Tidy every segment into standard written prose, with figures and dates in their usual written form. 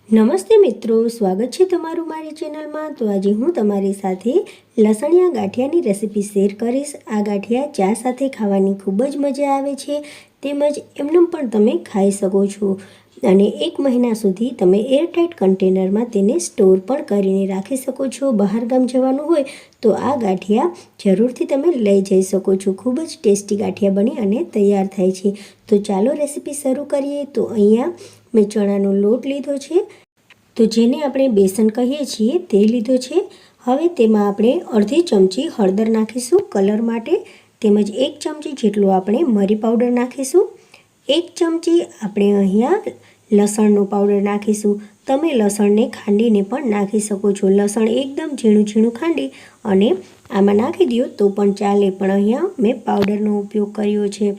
નમસ્તે મિત્રો, સ્વાગત છે તમારું મારી ચેનલમાં। તો આજે હું તમારી સાથે લસણિયા ગાંઠિયાની રેસીપી શેર કરીશ। આ ગાંઠિયા ચા સાથે ખાવાની ખૂબ જ મજા આવે છે, તેમજ એમનેમ પણ તમે ખાઈ શકો છો અને 1 મહિના સુધી તમે એરટાઇટ કન્ટેનરમાં તેને સ્ટોર પણ કરીને રાખી શકો છો। બહાર ગામ જવાનું હોય તો આ ગાંઠિયા જરૂરથી તમે લઈ જઈ શકો છો। ખૂબ જ ટેસ્ટી ગાંઠિયા બની અને તૈયાર થાય છે। તો ચાલો રેસીપી શરૂ કરીએ। તો અહીંયા મેં ચણાનો લોટ લીધો છે, તો જેને આપણે બેસન કહીએ છીએ તે લીધો છે। હવે તેમાં આપણે અડધી ચમચી હળદર નાખીશું કલર માટે, તેમજ 1 ચમચી જેટલો આપણે મરી પાવડર નાખીશું। 1 ચમચી આપણે અહીંયા લસણનો પાવડર નાખીશું। તમે લસણને ખાંડીને પણ નાખી શકો છો। લસણ એકદમ ઝીણું ઝીણું ખાંડી અને આમાં નાખી દો તો પણ ચાલે, પણ અહીંયા મેં પાવડરનો ઉપયોગ કર્યો છે।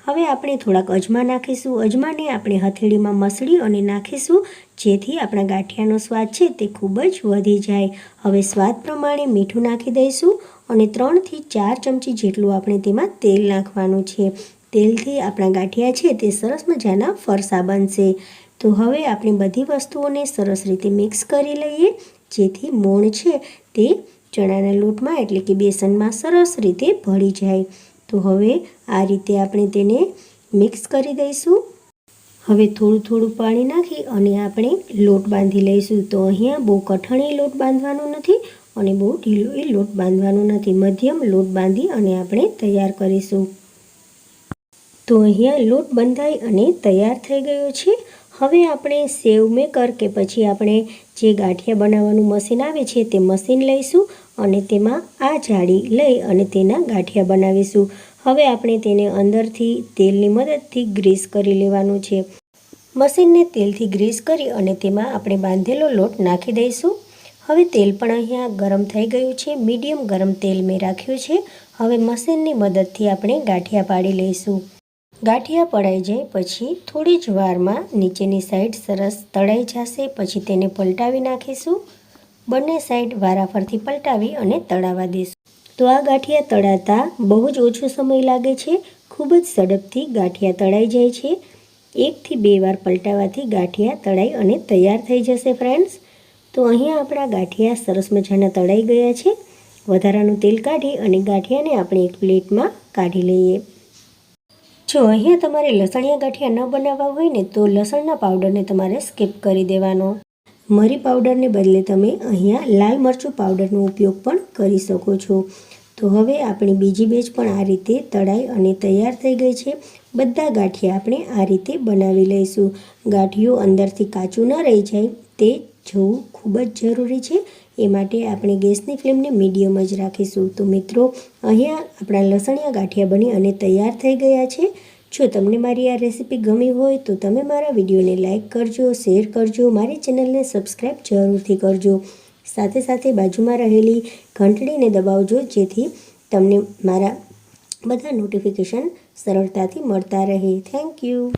હવે આપણે થોડાક અજમા નાખીશું। અજમાને આપણે હથેળીમાં મસળી અને નાખીશું, જેથી આપણા ગાંઠિયાનો સ્વાદ છે તે ખૂબ જ વધી જાય। હવે સ્વાદ પ્રમાણે મીઠું નાખી દઈશું અને 3 થી 4 ચમચી જેટલું આપણે તેમાં તેલ નાખવાનું છે। તેલથી આપણા ગાંઠિયા છે તે સરસ મજાના ફરસા બનશે। તો હવે આપણે બધી વસ્તુઓને સરસ રીતે મિક્સ કરી લઈએ, જેથી મોણ છે તે ચણાના લોટમાં એટલે કે બેસનમાં સરસ રીતે ભળી જાય। તો હવે આ રીતે આપણે તેને મિક્સ કરી દઈશું। હવે થોડું થોડું પાણી નાખી અને આપણે લોટ બાંધી લઈશું। તો અહીંયા બહુ કઠણ લોટ બાંધવાનો નથી અને બહુ ઢીલો લોટ બાંધવાનો નથી, મધ્યમ લોટ બાંધી અને આપણે તૈયાર કરીશું। તો અહીંયા લોટ બંધાઈ અને તૈયાર થઈ ગયો છે। હવે આપણે સેવ મેકર કે પછી આપણે જે ગાંઠિયા બનાવવાનું મશીન આવે છે તે મશીન લઈશું અને તેમાં આ જાળી લઈ અને તેના ગાંઠિયા બનાવીશું। હવે આપણે તેને અંદરથી તેલની મદદથી ગ્રીસ કરી લેવાનું છે। મશીનને તેલથી ગ્રીસ કરી અને તેમાં આપણે બાંધેલો લોટ નાખી દઈશું। હવે તેલ પણ અહીંયા ગરમ થઈ ગયું છે, મીડિયમ ગરમ તેલ મેં રાખ્યું છે। હવે મશીનની મદદથી આપણે ગાંઠિયા પાડી લઈશું। ગાંઠિયા પડાઈ જાય પછી થોડી જ વારમાં નીચેની સાઈડ સરસ તળાઈ જશે, પછી તેને પલટાવી નાખીશું। બંને સાઈડ વારાફરતી પલટાવી અને તળાવવા દઈશું। તો આ ગાંઠિયા તળાતા બહુ જ ઓછો સમય લાગે છે, ખૂબ જ ઝડપથી ગાંઠિયા તળાઈ જાય છે। 1 થી 2 વાર પલટાવવાથી ગાંઠિયા તળાઈ અને તૈયાર થઈ જશે ફ્રેન્ડ્સ। તો અહીંયા આપણા ગાંઠિયા સરસ મજાના તળાઈ ગયા છે। વધારાનું તેલ કાઢી અને ગાંઠિયાને આપણે એક પ્લેટમાં કાઢી લઈએ। જો અહીંયા તમારે લસણિયા ગાંઠિયા ન બનાવવા હોય ને તો લસણના પાવડરને તમારે સ્કીપ કરી દેવાનો। મરી પાવડરને બદલે તમે અહીંયા લાલ મરચું પાવડરનો ઉપયોગ પણ કરી શકો છો। તો હવે આપણી બીજી બેચ પણ આ રીતે તળાઈ અને તૈયાર થઈ ગઈ છે। બધા ગાંઠિયા આપણે આ રીતે બનાવી લઈશું। ગાંઠિયું અંદરથી કાચું ન રહી જાય તે જોવું ખૂબ જ જરૂરી છે, એ માટે આપણે ગેસની ફ્લેમને મીડિયમ જ રાખીશું। તો મિત્રો, અહીંયા આપણા લસણિયા ગાંઠિયા બની અને તૈયાર થઈ ગયા છે। જો તમને મારી આ રેસીપી ગમી હોય તો તમે મારા વિડીયોને લાઇક કરજો, શેર કરજો, મારી ચેનલને સબસ્ક્રાઈબ જરૂરથી કરજો। સાથે સાથે બાજુમાં રહેલી ઘંટડીને દબાવજો, જેથી તમને મારા બધા નોટિફિકેશન સરળતાથી મળતા રહે। Thank you.